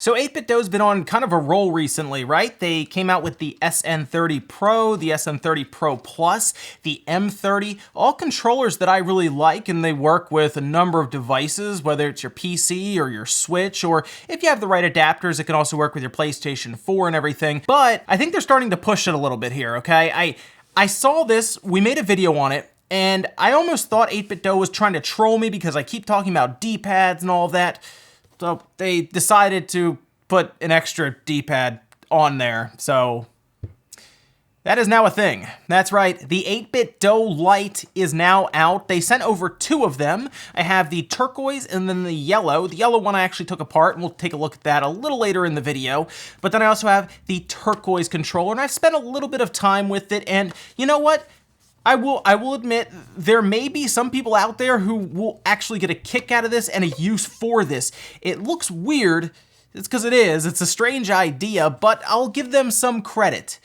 So 8BitDo's been on kind of a roll recently, right? They came out with the SN30 Pro, the SN30 Pro Plus, the M30, all controllers that I really like, and they work with a number of devices, whether it's your PC or your Switch, or if you have the right adapters, it can also work with your PlayStation 4 and everything. But I think they're starting to push it a little bit here, okay? I saw this, we made a video on it, and I almost thought 8BitDo was trying to troll me because I keep talking about D-pads and all of that. So they decided to put an extra D-pad on there, so that is now a thing. That's right, the 8BitDo Lite is now out. They sent over two of them. I have the turquoise and then the yellow. The yellow one I actually took apart, and we'll take a look at that a little later in the video. But then I also have the turquoise controller, and I've spent a little bit of time with it, and you know what? I will admit, there may be some people out there who will actually get a kick out of this and a use for this. It looks weird, it's because it is, it's a strange idea, but I'll give them some credit.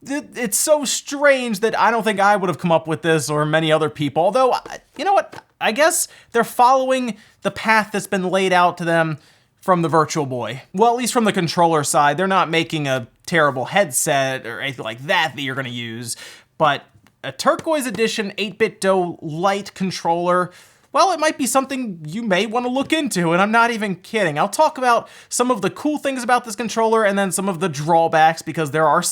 It's so strange that I don't think I would have come up with this or many other people, although, you know what, I guess they're following the path that's been laid out to them from the Virtual Boy. Well, at least from the controller side, they're not making a terrible headset or anything like that you're gonna use. But a turquoise edition 8BitDo Lite controller, well, it might be something you may want to look into, and I'm not even kidding. I'll talk about some of the cool things about this controller and then some of the drawbacks, because there are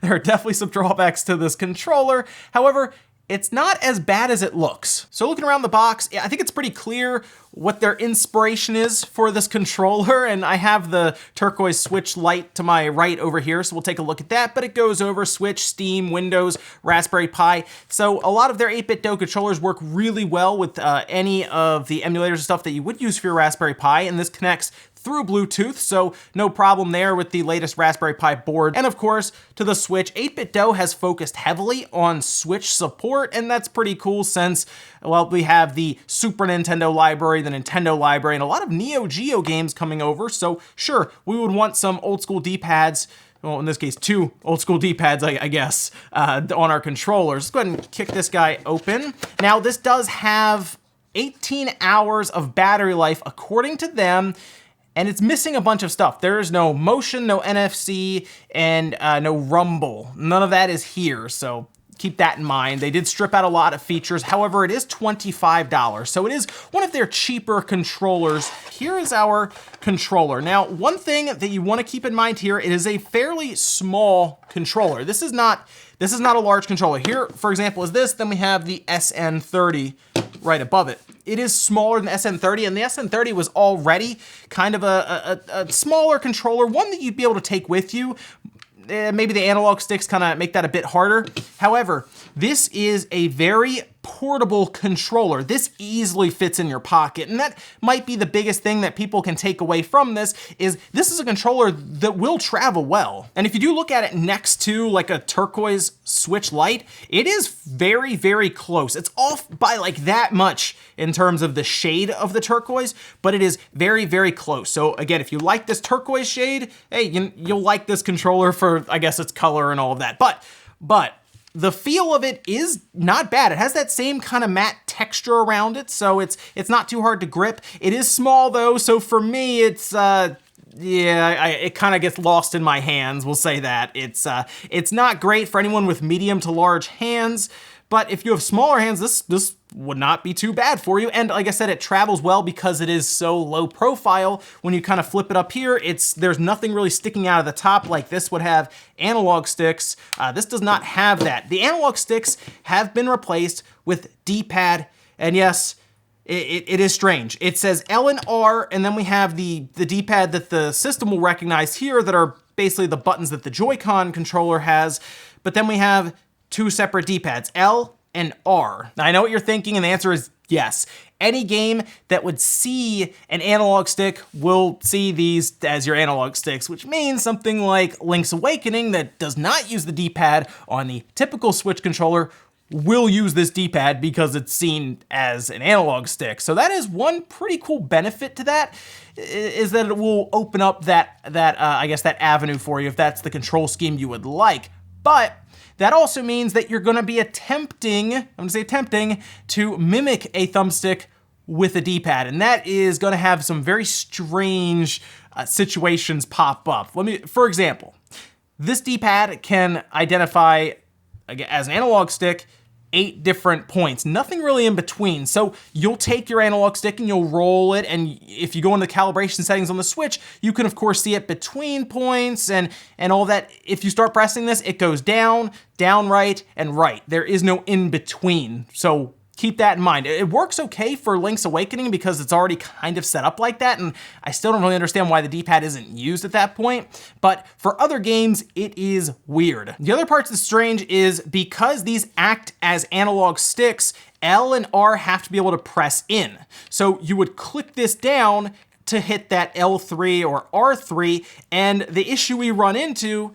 definitely some drawbacks to this controller. However, it's not as bad as it looks. So looking around the box, I think it's pretty clear what their inspiration is for this controller, and I have the turquoise Switch Lite to my right over here, so we'll take a look at that, but it goes over Switch, Steam, Windows, Raspberry Pi. So a lot of their 8BitDo controllers work really well with any of the emulators and stuff that you would use for your Raspberry Pi, and this connects through Bluetooth, so no problem there with the latest Raspberry Pi board. And of course, to the Switch, 8BitDo has focused heavily on Switch support, and that's pretty cool since, well, we have the Super Nintendo library, the Nintendo library, and a lot of Neo Geo games coming over, so sure, we would want some old school D-pads, well, in this case, two old school D-pads, I guess, on our controllers. Let's go ahead and kick this guy open. Now, this does have 18 hours of battery life, according to them, and it's missing a bunch of stuff. There's no motion, no NFC, and no rumble. None of that is here, so keep that in mind. They did strip out a lot of features. However, it is $25, so it is one of their cheaper controllers. Here is our controller. Now, one thing that you want to keep in mind here, it is a fairly small controller. This is not a large controller. Here, for example, is this. Then we have the SN30 right above it. It is smaller than the SN30, and the SN30 was already kind of a smaller controller, one that you'd be able to take with you. Maybe the analog sticks kind of make that a bit harder. However, this is a very portable controller. This easily fits in your pocket, and that might be the biggest thing that people can take away from this is a controller that will travel well. And if you do look at it next to like a turquoise Switch Lite, it is very, very close. It's off by like that much in terms of the shade of the turquoise, but it is very, very close. So again, if you like this turquoise shade, hey, you'll like this controller for, I guess, its color and all of that. But the feel of it is not bad. It has that same kind of matte texture around it, so it's not too hard to grip. It is small though, so for me, it's it kind of gets lost in my hands. We'll say that. It's not great for anyone with medium to large hands, but if you have smaller hands, this would not be too bad for you. And like I said, it travels well because it is so low profile. When you kind of flip it up here, there's nothing really sticking out of the top like this would have analog sticks. This does not have that. The analog sticks have been replaced with D-pad, and yes, it is strange. It says L and R, and then we have the D-pad that the system will recognize here that are basically the buttons that the Joy-Con controller has, but then we have two separate D-pads, L and R. Now, I know what you're thinking, and the answer is yes. Any game that would see an analog stick will see these as your analog sticks, which means something like Link's Awakening that does not use the D-pad on the typical Switch controller will use this D-pad because it's seen as an analog stick. So that is one pretty cool benefit to that, is that it will open up that I guess that avenue for you if that's the control scheme you would like. But that also means that you're gonna be attempting to mimic a thumbstick with a D-pad, and that is gonna have some very strange situations pop up. For example, this D-pad can identify, as an analog stick, 8 different points, nothing really in between. So you'll take your analog stick and you'll roll it, and if you go into the calibration settings on the Switch, you can of course see it between points and all that. If you start pressing this, it goes down, right, and right. There is no in between. So keep that in mind. It works okay for Link's Awakening because it's already kind of set up like that, and I still don't really understand why the D-pad isn't used at that point, but for other games, it is weird. The other part that's strange is because these act as analog sticks, L and R have to be able to press in. So you would click this down to hit that L3 or R3, and the issue we run into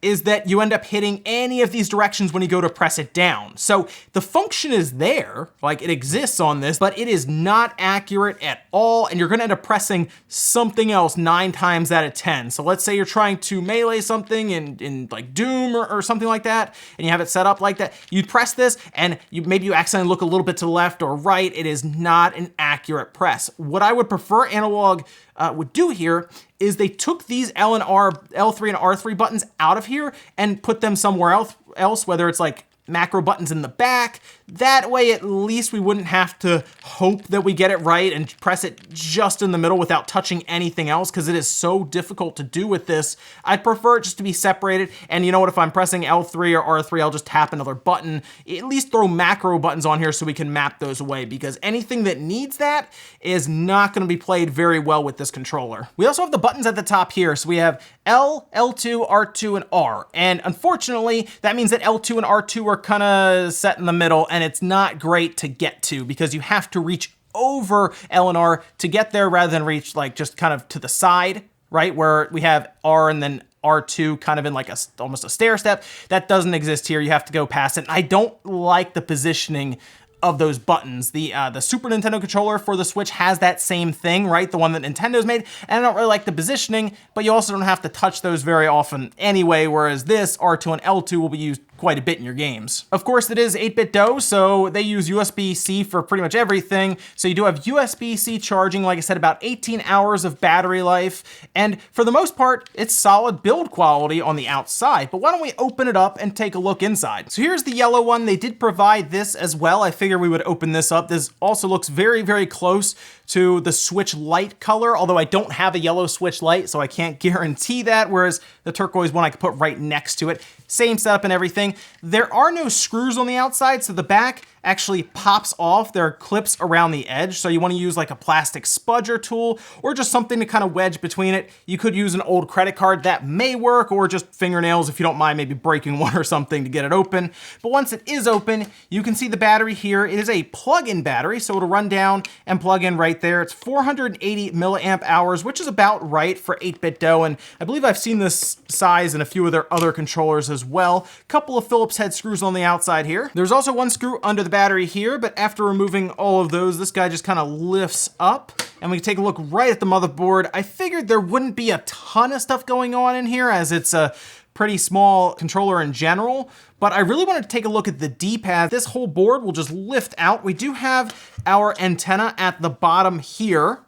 is that you end up hitting any of these directions when you go to press it down. So the function is there, like it exists on this, but it is not accurate at all, and you're gonna end up pressing something else 9 times out of 10. So let's say you're trying to melee something in like Doom or something like that, and you have it set up like that. You press this, and maybe you accidentally look a little bit to the left or right. It is not an accurate press. What I would prefer analog would do here is they took these L3 and R3 buttons out of here and put them somewhere else, whether it's like macro buttons in the back. That way, at least we wouldn't have to hope that we get it right and press it just in the middle without touching anything else, because it is so difficult to do with this. I'd prefer it just to be separated, and you know what, if I'm pressing L3 or R3, I'll just tap another button. At least throw macro buttons on here so we can map those away, because anything that needs that is not gonna be played very well with this controller. We also have the buttons at the top here, so we have L, L2, R2, and R, and unfortunately, that means that L2 and R2 are kinda set in the middle, and it's not great to get to because you have to reach over L and R to get there rather than reach like just kind of to the side, right? Where we have R and then R2 kind of in like almost a stair step. That doesn't exist here. You have to go past it. I don't like the positioning of those buttons. The Super Nintendo controller for the Switch has that same thing, right? The one that Nintendo's made, and I don't really like the positioning, but you also don't have to touch those very often anyway, whereas this R2 and L2 will be used quite a bit in your games. Of course, it is 8-bit DOE, so they use USB-C for pretty much everything. So you do have USB-C charging, like I said, about 18 hours of battery life. And for the most part, it's solid build quality on the outside. But why don't we open it up and take a look inside? So here's the yellow one. They did provide this as well. I figured we would open this up. This also looks very, very close to the Switch Lite color, although I don't have a yellow Switch Lite, so I can't guarantee that, whereas the turquoise one I could put right next to it. Same setup and everything. There are no screws on the outside, so the back actually pops off. There are clips around the edge, so you want to use like a plastic spudger tool or just something to kind of wedge between it. You could use an old credit card, that may work, or just fingernails if you don't mind maybe breaking one or something to get it open. But once it is open, you can see the battery here. It is a plug-in battery, so it'll run down and plug in right there. It's 480 milliamp hours, which is about right for 8-bit DOE, and I believe I've seen this size in a few of their other controllers as well. Couple of Phillips head screws on the outside here. There's also one screw under the battery here, but after removing all of those, this guy just kind of lifts up, and we can take a look right at the motherboard. I figured there wouldn't be a ton of stuff going on in here as it's a pretty small controller in general, but I really wanted to take a look at the D-pad. This whole board will just lift out. We do have our antenna at the bottom here.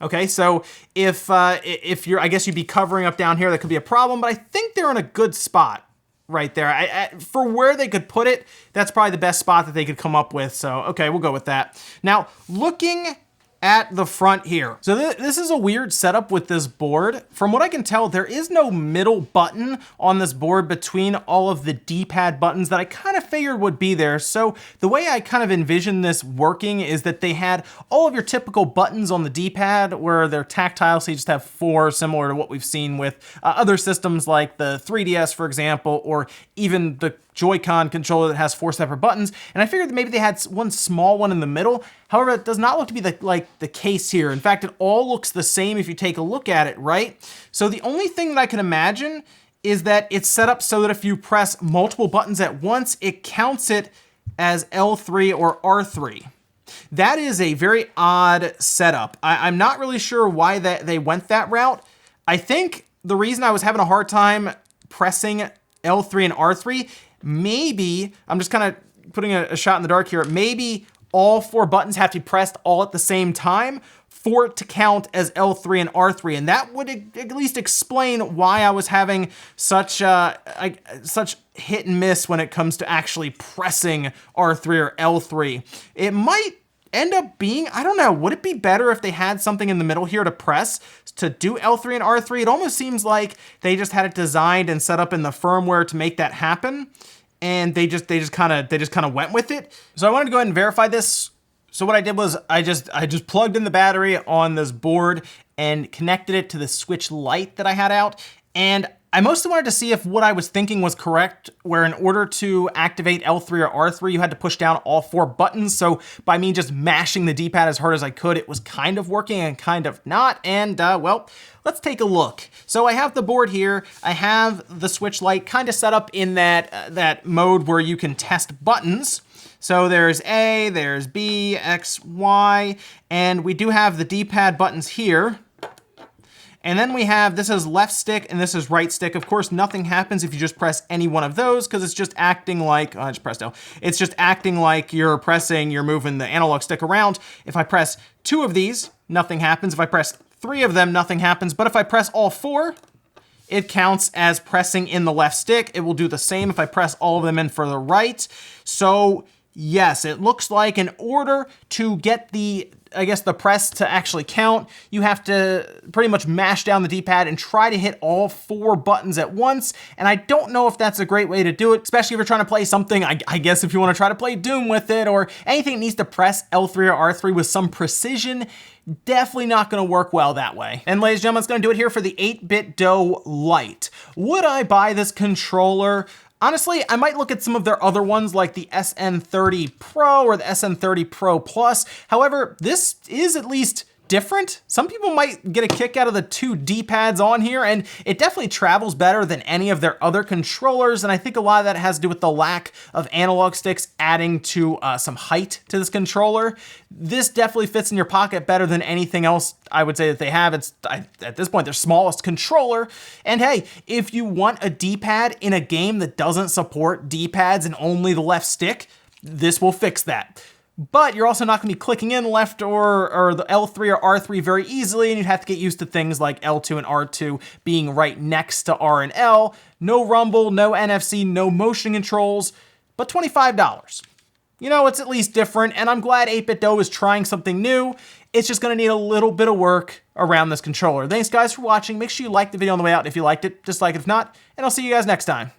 Okay, so if you're, I guess you'd be covering up down here, that could be a problem, but I think they're in a good spot right there. For where they could put it, that's probably the best spot that they could come up with. So, okay, we'll go with that. Now, looking at the front here. So this is a weird setup with this board. From what I can tell, there is no middle button on this board between all of the D-pad buttons that I kind of figured would be there. So the way I kind of envisioned this working is that they had all of your typical buttons on the D-pad where they're tactile, so you just have 4, similar to what we've seen with other systems like the 3DS, for example, or even the Joy-Con controller that has 4 separate buttons, and I figured that maybe they had one small one in the middle. However, it does not look to be the case here. In fact, it all looks the same if you take a look at it, right? So the only thing that I can imagine is that it's set up so that if you press multiple buttons at once, it counts it as L3 or R3. That is a very odd setup. I'm not really sure why they went that route. I think the reason I was having a hard time pressing L3 and R3, maybe, I'm just kind of putting a shot in the dark here, maybe all 4 buttons have to be pressed all at the same time for it to count as L3 and R3. And that would at least explain why I was having such such hit and miss when it comes to actually pressing R3 or L3. It might end up being, I don't know, would it be better if they had something in the middle here to press to do L3 and R3? It almost seems like they just had it designed and set up in the firmware to make that happen, and they just kind of went with it. So I wanted to go ahead and verify this. So what I did was I just plugged in the battery on this board and connected it to the Switch Lite that I had out, and I mostly wanted to see if what I was thinking was correct, where in order to activate L3 or R3, you had to push down all 4 buttons. So by me just mashing the D-pad as hard as I could, it was kind of working and kind of not. And well, let's take a look. So I have the board here. I have the Switch Lite kind of set up in that mode where you can test buttons. So there's A, there's B, X, Y, and we do have the D-pad buttons here. And then we have, this is left stick and this is right stick. Of course, nothing happens if you just press any one of those because it's just acting like, I just pressed L. It's just acting like you're moving the analog stick around. If I press 2 of these, nothing happens. If I press 3 of them, nothing happens. But if I press all 4, it counts as pressing in the left stick. It will do the same if I press all of them in for the right. So yes, it looks like in order to get the press to actually count, you have to pretty much mash down the D-pad and try to hit all 4 buttons at once. And I don't know if that's a great way to do it, especially if you're trying to play something, I guess if you want to try to play Doom with it or anything that needs to press L3 or R3 with some precision, definitely not going to work well that way. And ladies and gentlemen, it's going to do it here for the 8BitDo Lite. Would I buy this controller? Honestly, I might look at some of their other ones like the SN30 Pro or the SN30 Pro Plus. However, this is at least different. Some people might get a kick out of the 2 D-pads on here, and it definitely travels better than any of their other controllers. And I think a lot of that has to do with the lack of analog sticks adding to some height to this controller. This definitely fits in your pocket better than anything else I would say that they have. It's, at this point, their smallest controller. And hey, if you want a D-pad in a game that doesn't support D-pads and only the left stick, this will fix that. But you're also not going to be clicking in left or the L3 or R3 very easily, and you'd have to get used to things like L2 and R2 being right next to R and L. No rumble, no NFC, no motion controls, but $25. You know, it's at least different, and I'm glad 8BitDo is trying something new. It's just going to need a little bit of work around this controller. Thanks, guys, for watching. Make sure you like the video on the way out if you liked it. Dislike it if not, and I'll see you guys next time.